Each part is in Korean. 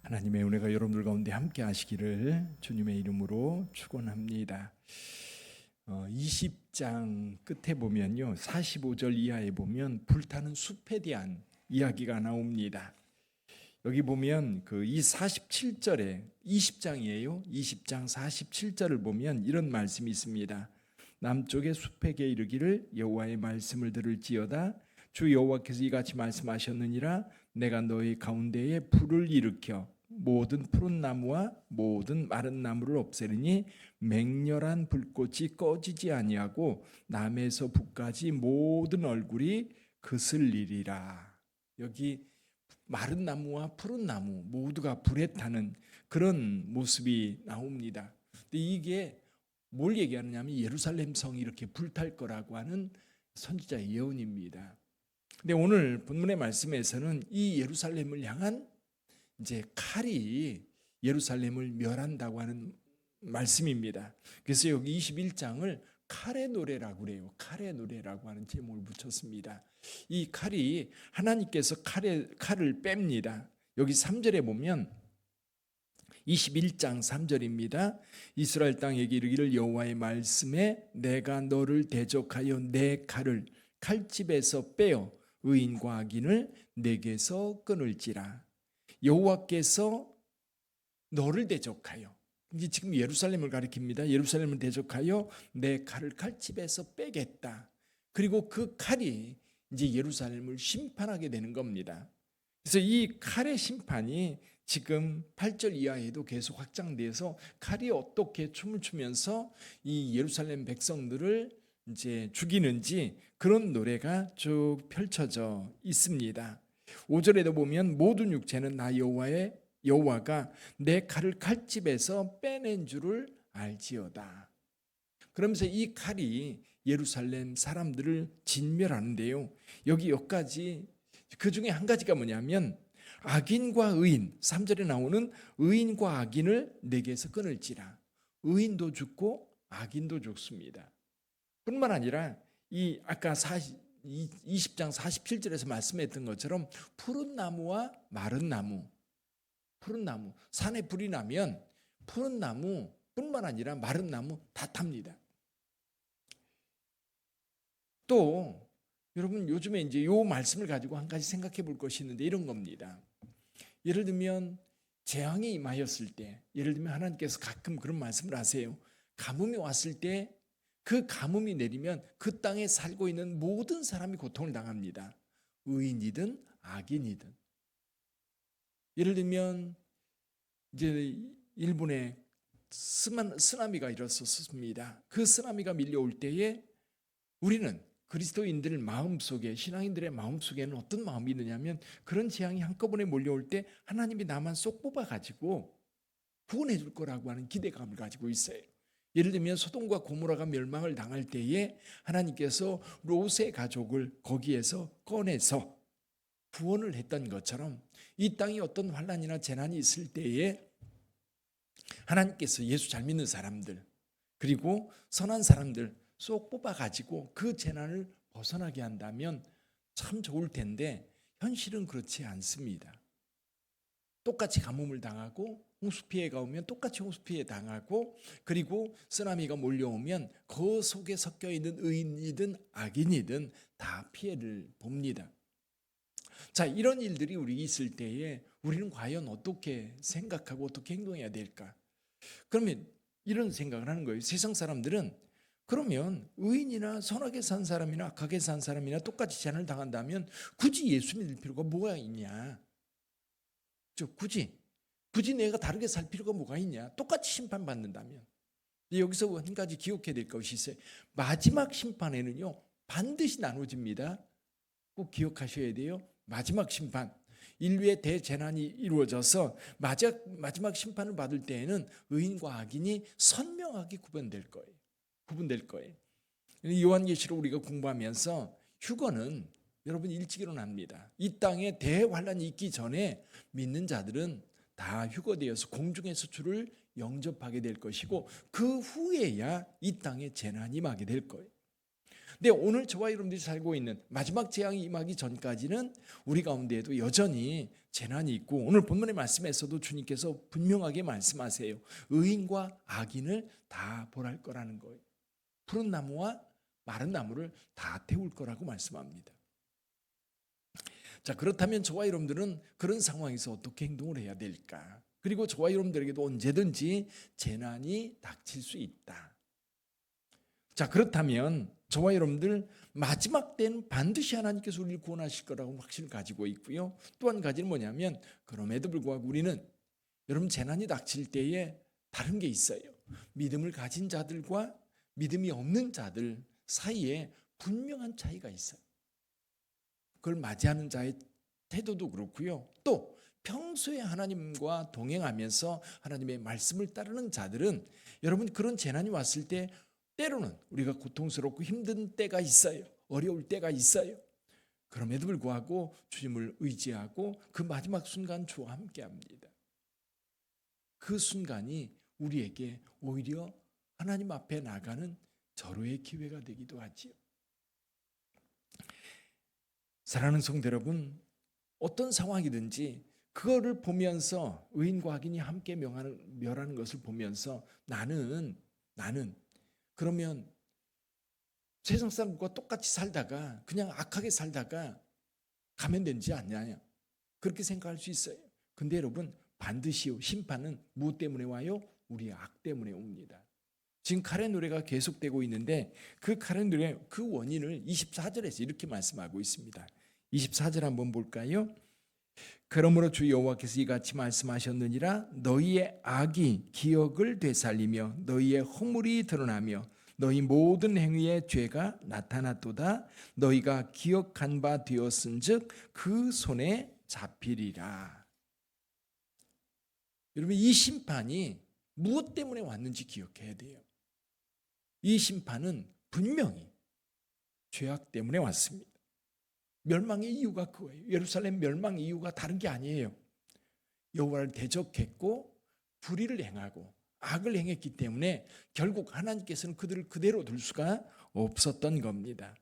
하나님의 은혜가 여러분들 가운데 함께 하시기를 주님의 이름으로 축원합니다. 20장 끝에 보면요, 45절 이하에 보면 불타는 숲에 대한 이야기가 나옵니다. 여기 보면 이 47절에 20장이에요. 20장 47절을 보면 이런 말씀이 있습니다. 남쪽의 숲에게 이르기를 여호와의 말씀을 들을지어다. 주 여호와께서 이같이 말씀하셨느니라. 내가 너희 가운데에 불을 일으켜 모든 푸른 나무와 모든 마른 나무를 없애리니 맹렬한 불꽃이 꺼지지 아니하고 남에서 북까지 모든 얼굴이 그슬리리라. 여기 마른 나무와 푸른 나무 모두가 불에 타는 그런 모습이 나옵니다. 근데 이게 뭘 얘기하느냐면 예루살렘 성이 이렇게 불탈 거라고 하는 선지자의 예언입니다. 근데 오늘 본문의 말씀에서는 이 예루살렘을 향한 이제 칼이 예루살렘을 멸한다고 하는 말씀입니다. 그래서 여기 21장을 칼의 노래라고 그래요. 칼의 노래라고 하는 제목을 붙였습니다. 이 칼이 하나님께서 칼을 뺍니다. 여기 3절에 보면 21장 3절입니다. 이스라엘 땅에게 이르기를 여호와의 말씀에 내가 너를 대적하여 내 칼을 칼집에서 빼어 의인과 악인을 내게서 끊을지라. 여호와께서 너를 대적하여, 이게 지금 예루살렘을 가리킵니다. 예루살렘을 대적하여 내 칼을 칼집에서 빼겠다. 그리고 그 칼이 이제 예루살렘을 심판하게 되는 겁니다. 그래서 이 칼의 심판이 지금 8절 이하에도 계속 확장돼서 칼이 어떻게 춤을 추면서 이 예루살렘 백성들을 이제 죽이는지 그런 노래가 쭉 펼쳐져 있습니다. 5절에도 보면 모든 육체는 나 여호와가 내 칼을 칼집에서 빼낸 줄을 알지어다. 그러면서 이 칼이 예루살렘 사람들을 진멸하는데요. 여기까지 그 중에 한 가지가 뭐냐면 악인과 의인, 3절에 나오는 의인과 악인을 내게서 끊을지라. 의인도 죽고 악인도 죽습니다. 뿐만 아니라 이 아까 20장 47절에서 말씀했던 것처럼 푸른 나무와 마른 나무, 푸른 나무, 산에 불이 나면 푸른 나무뿐만 아니라 마른 나무 다 탑니다. 또 여러분 요즘에 이제 요 말씀을 가지고 한 가지 생각해 볼 것이 있는데 이런 겁니다. 예를 들면 재앙이 임하였을 때, 예를 들면 하나님께서 가끔 그런 말씀을 하세요. 가뭄이 왔을 때 그 가뭄이 내리면 그 땅에 살고 있는 모든 사람이 고통을 당합니다. 의인이든 악인이든. 예를 들면 이제 일본에 쓰나미가 일었었습니다. 그 쓰나미가 밀려올 때에 우리는 그리스도인들 마음속에, 신앙인들의 마음속에는 어떤 마음이 있느냐면 그런 재앙이 한꺼번에 몰려올 때 하나님이 나만 쏙 뽑아가지고 구원해 줄 거라고 하는 기대감을 가지고 있어요. 예를 들면 소돔과 고모라가 멸망을 당할 때에 하나님께서 롯의 가족을 거기에서 꺼내서 구원을 했던 것처럼 이 땅에 어떤 환난이나 재난이 있을 때에 하나님께서 예수 잘 믿는 사람들 그리고 선한 사람들 쏙 뽑아가지고 그 재난을 벗어나게 한다면 참 좋을 텐데 현실은 그렇지 않습니다. 똑같이 가뭄을 당하고 홍수피해가 오면 똑같이 홍수피해 당하고 그리고 쓰나미가 몰려오면 그 속에 섞여 있는 의인이든 악인이든 다 피해를 봅니다. 자, 이런 일들이 우리 있을 때에 우리는 과연 어떻게 생각하고 어떻게 행동해야 될까? 그러면 이런 생각을 하는 거예요. 세상 사람들은 그러면 의인이나 선하게 산 사람이나 악하게 산 사람이나 똑같이 재난을 당한다면 굳이 예수 믿을 필요가 뭐가 있냐? 굳이 내가 다르게 살 필요가 뭐가 있냐? 똑같이 심판받는다면. 여기서 한 가지 기억해야 될 것이 있어요. 마지막 심판에는요 반드시 나눠집니다. 꼭 기억하셔야 돼요. 마지막 심판, 인류의 대재난이 이루어져서 마지막 심판을 받을 때에는 의인과 악인이 선명하게 구분될 거예요. 요한계시록 우리가 공부하면서 휴거는 여러분 일찍 일어납니다. 이 땅에 대환란이 있기 전에 믿는 자들은 다 휴거되어서 공중에서 주를 영접하게 될 것이고 그 후에야 이 땅에 재난이 임하게 될 거예요. 근데 오늘 저와 여러분들이 살고 있는 마지막 재앙이 임하기 전까지는 우리 가운데에도 여전히 재난이 있고, 오늘 본문의 말씀에서도 주님께서 분명하게 말씀하세요. 의인과 악인을 다 벌할 거라는 거예요. 푸른 나무와 마른 나무를 다 태울 거라고 말씀합니다. 자, 그렇다면 저와 여러분들은 그런 상황에서 어떻게 행동을 해야 될까? 그리고 저와 여러분들에게도 언제든지 재난이 닥칠 수 있다. 자, 그렇다면 저와 여러분들 마지막 때는 반드시 하나님께서 우리를 구원하실 거라고 확신을 가지고 있고요. 또 한 가지는 뭐냐면, 그럼에도 불구하고 우리는 여러분 재난이 닥칠 때에 다른 게 있어요. 믿음을 가진 자들과 믿음이 없는 자들 사이에 분명한 차이가 있어요. 그걸 맞이하는 자의 태도도 그렇고요. 또 평소에 하나님과 동행하면서 하나님의 말씀을 따르는 자들은, 여러분 그런 재난이 왔을 때 때로는 우리가 고통스럽고 힘든 때가 있어요. 어려울 때가 있어요. 그럼에도 불구하고 주님을 의지하고 그 마지막 순간 주와 함께합니다. 그 순간이 우리에게 오히려 하나님 앞에 나가는 절호의 기회가 되기도 하지요. 사랑하는 성도 여러분, 어떤 상황이든지 그거를 보면서 의인과 악인이 함께 멸하는 것을 보면서 나는 그러면 세상 사람과 똑같이 살다가 그냥 악하게 살다가 가면 되지 않냐, 그렇게 생각할 수 있어요. 근데 여러분, 반드시요, 심판은 무엇 때문에 와요? 우리의 악 때문에 옵니다. 지금 칼의 노래가 계속되고 있는데 그 칼의 노래, 그 원인을 24절에서 이렇게 말씀하고 있습니다. 24절 한번 볼까요? 그러므로 주 여호와께서 이같이 말씀하셨느니라. 너희의 악이 기억을 되살리며 너희의 허물이 드러나며 너희 모든 행위의 죄가 나타났도다. 너희가 기억한 바 되었은즉 그 손에 잡히리라. 여러분, 이 심판이 무엇 때문에 왔는지 기억해야 돼요. 이 심판은 분명히 죄악 때문에 왔습니다. 멸망의 이유가 그거예요. 예루살렘 멸망 이유가 다른 게 아니에요. 여호와를 대적했고 불의를 행하고 악을 행했기 때문에 결국 하나님께서는 그들을 그대로 둘 수가 없었던 겁니다.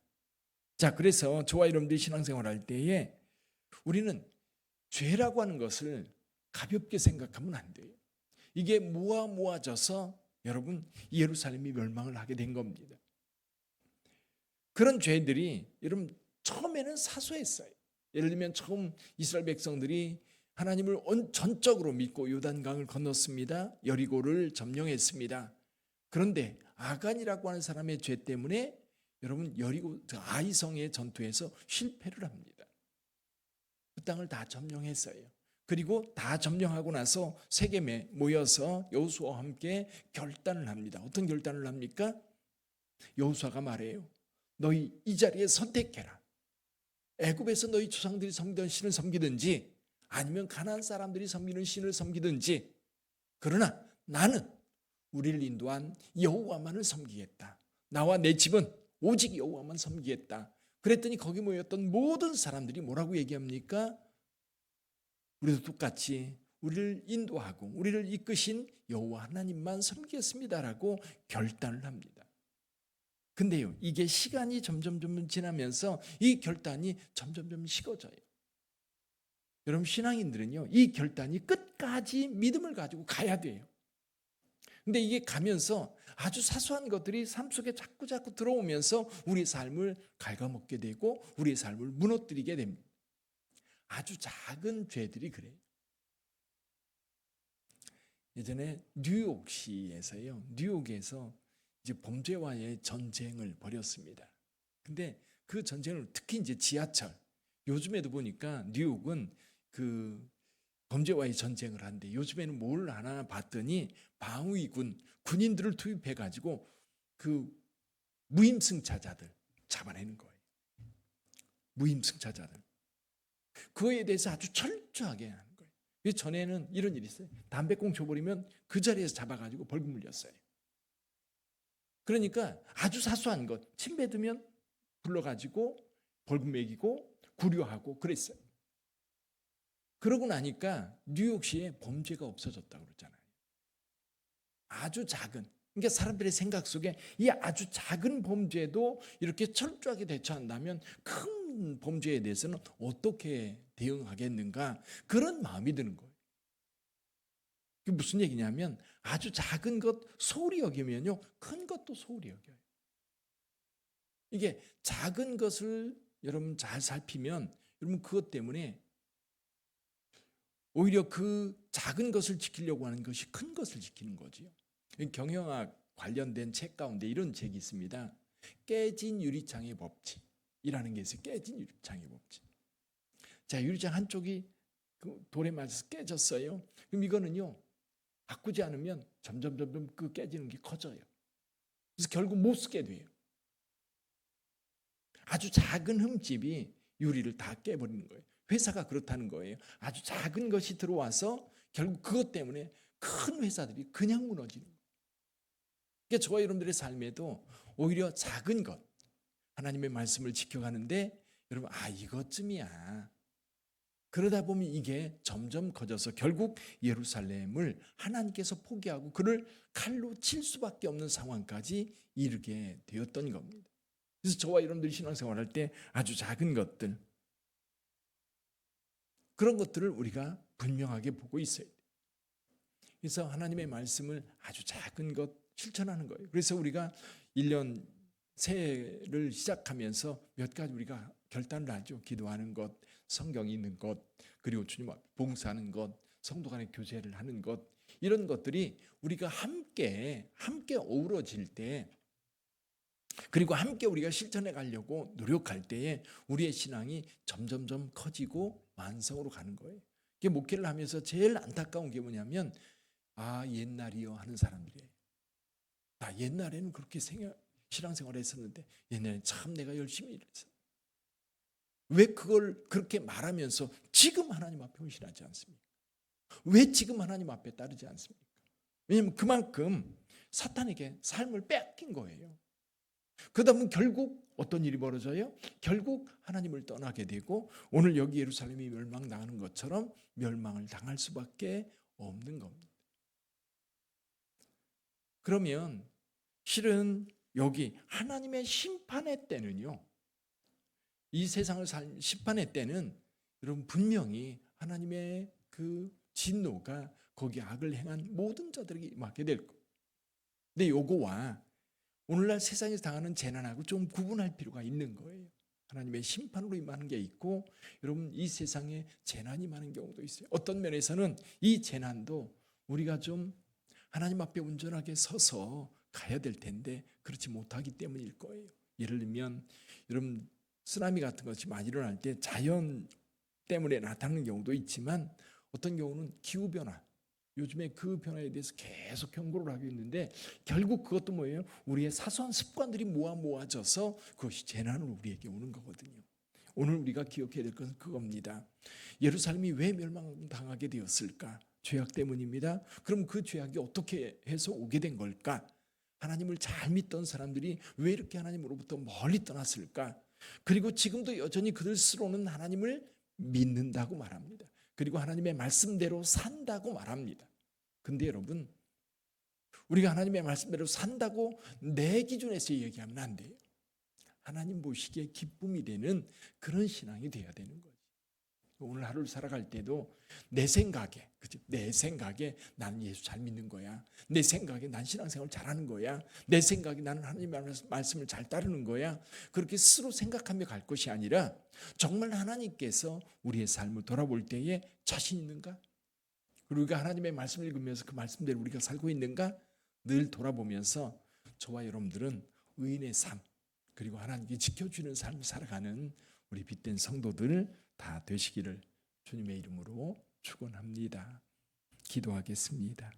자, 그래서 저와 여러분들이 신앙생활할 때에 우리는 죄라고 하는 것을 가볍게 생각하면 안 돼요. 이게 모아져서 여러분 예루살렘이 멸망을 하게 된 겁니다. 그런 죄들이 여러분 처음에는 사소했어요. 예를 들면 처음 이스라엘 백성들이 하나님을 전적으로 믿고 요단강을 건넜습니다. 여리고를 점령했습니다. 그런데 아간이라고 하는 사람의 죄 때문에 여러분 여리고 아이성의 전투에서 실패를 합니다. 그 땅을 다 점령했어요. 그리고 다 점령하고 나서 세겜에 모여서 여호수아와 함께 결단을 합니다. 어떤 결단을 합니까? 여호수아가 말해요. 너희 이 자리에 선택해라. 애굽에서 너희 조상들이 섬기던 신을 섬기든지 아니면 가나안 사람들이 섬기는 신을 섬기든지, 그러나 나는 우리를 인도한 여호와만을 섬기겠다. 나와 내 집은 오직 여호와만 섬기겠다. 그랬더니 거기 모였던 모든 사람들이 뭐라고 얘기합니까? 우리도 똑같이 우리를 인도하고 우리를 이끄신 여호와 하나님만 섬기겠습니다라고 결단을 합니다. 근데요, 이게 시간이 점점 지나면서 이 결단이 점점 식어져요. 여러분, 신앙인들은요, 이 결단이 끝까지 믿음을 가지고 가야 돼요. 근데 이게 가면서 아주 사소한 것들이 삶 속에 자꾸 들어오면서 우리의 삶을 갉아먹게 되고 우리의 삶을 무너뜨리게 됩니다. 아주 작은 죄들이 그래요. 예전에 뉴욕시에서요, 뉴욕에서 이제 범죄와의 전쟁을 벌였습니다. 근데 그 전쟁을 특히 이제 지하철, 요즘에도 보니까 뉴욕은 그 범죄와의 전쟁을 하는데 요즘에는 뭘 하나 봤더니 방위군, 군인들을 투입해 가지고 그 무임승차자들 잡아내는 거예요. 무임승차자들. 그거에 대해서 아주 철저하게 하는 거예요. 전에는 이런 일이 있어요. 담배꽁 줘버리면 그 자리에서 잡아가지고 벌금 물렸어요. 그러니까 아주 사소한 것, 침 뱉으면 불러가지고 벌금 매기고 구류하고 그랬어요. 그러고 나니까 뉴욕시에 범죄가 없어졌다고 그러잖아요. 아주 작은 그러니까 사람들의 생각 속에 이 아주 작은 범죄도 이렇게 철저하게 대처한다면 큰 범죄에 대해서는 어떻게 대응하겠는가, 그런 마음이 드는 거예요. 그게 무슨 얘기냐면 아주 작은 것 소홀히 여기면요 큰 것도 소홀히 여겨요. 이게 작은 것을 여러분 잘 살피면 여러분 그것 때문에 오히려 그 작은 것을 지키려고 하는 것이 큰 것을 지키는 거지요. 경영학 관련된 책 가운데 이런 책이 있습니다. 깨진 유리창의 법칙이라는 게 있어요. 깨진 유리창의 법칙. 자, 유리창 한쪽이 그 돌에 맞아서 깨졌어요. 그럼 이거는요 바꾸지 않으면 점점 그 깨지는 게 커져요. 그래서 결국 못 쓰게 돼요. 아주 작은 흠집이 유리를 다 깨버리는 거예요. 회사가 그렇다는 거예요. 아주 작은 것이 들어와서 결국 그것 때문에 큰 회사들이 그냥 무너지는 거예요. 그러니까 저와 여러분들의 삶에도 오히려 작은 것, 하나님의 말씀을 지켜가는데 여러분 이것쯤이야. 그러다 보면 이게 점점 커져서 결국 예루살렘을 하나님께서 포기하고 그를 칼로 칠 수밖에 없는 상황까지 이르게 되었던 겁니다. 그래서 저와 여러분들이 신앙생활할 때 아주 작은 것들, 그런 것들을 우리가 분명하게 보고 있어야 돼요. 그래서 하나님의 말씀을 아주 작은 것 실천하는 거예요. 그래서 우리가 1년 새해를 시작하면서 몇 가지 우리가 결단을 하죠. 기도하는 것, 성경 읽는 것, 그리고 주님 앞에 봉사하는 것, 성도 간의 교제를 하는 것, 이런 것들이 우리가 함께 어우러질 때, 그리고 함께 우리가 실천해 가려고 노력할 때에 우리의 신앙이 점점점 커지고 완성으로 가는 거예요. 이게 목회를 하면서 제일 안타까운 게 뭐냐면 옛날이요 하는 사람들이에요. 옛날에는 그렇게 신앙생활을 했었는데 옛날에 참 내가 열심히 일했어. 왜 그걸 그렇게 말하면서 지금 하나님 앞에 헌신하지 않습니까? 왜 지금 하나님 앞에 따르지 않습니까? 왜냐하면 그만큼 사탄에게 삶을 뺏긴 거예요. 그러다 보면 결국 어떤 일이 벌어져요? 결국 하나님을 떠나게 되고 오늘 여기 예루살렘이 멸망당하는 것처럼 멸망을 당할 수밖에 없는 겁니다. 그러면 실은 여기 하나님의 심판의 때는요, 이 세상을 심판의 때는 여러분 분명히 하나님의 그 진노가 거기 악을 행한 모든 자들에게 임하게 될 거예요. 근데 요거와 오늘날 세상에서 당하는 재난하고 좀 구분할 필요가 있는 거예요. 하나님의 심판으로 임하는 게 있고 여러분 이 세상에 재난이 많은 경우도 있어요. 어떤 면에서는 이 재난도 우리가 좀 하나님 앞에 온전하게 서서 가야 될 텐데 그렇지 못하기 때문일 거예요. 예를 들면 여러분 쓰나미 같은 것이 많이 일어날 때 자연 때문에 나타나는 경우도 있지만 어떤 경우는 기후변화, 요즘에 그 변화에 대해서 계속 경고를 하고 있는데 결국 그것도 뭐예요? 우리의 사소한 습관들이 모아져서 그것이 재난으로 우리에게 오는 거거든요. 오늘 우리가 기억해야 될 것은 그겁니다. 예루살렘이 왜 멸망당하게 되었을까? 죄악 때문입니다. 그럼 그 죄악이 어떻게 해서 오게 된 걸까? 하나님을 잘 믿던 사람들이 왜 이렇게 하나님으로부터 멀리 떠났을까? 그리고 지금도 여전히 그들 스스로는 하나님을 믿는다고 말합니다. 그리고 하나님의 말씀대로 산다고 말합니다. 근데 여러분, 우리가 하나님의 말씀대로 산다고 내 기준에서 얘기하면 안 돼요. 하나님 보시기에 기쁨이 되는 그런 신앙이 돼야 되는 거죠. 오늘 하루를 살아갈 때도 내 생각에, 그죠? 내 생각에 나는 예수 잘 믿는 거야. 내 생각에 난 신앙생활 잘하는 거야. 내 생각에 나는 하나님의 말씀을 잘 따르는 거야. 그렇게 스스로 생각하며 갈 것이 아니라 정말 하나님께서 우리의 삶을 돌아볼 때에 자신 있는가? 그리고 우리가 하나님의 말씀을 읽으면서 그 말씀대로 우리가 살고 있는가? 늘 돌아보면서 저와 여러분들은 의인의 삶, 그리고 하나님께 지켜주는 삶을 살아가는 우리 빛된 성도들 다 되시기를 주님의 이름으로 축원합니다. 기도하겠습니다.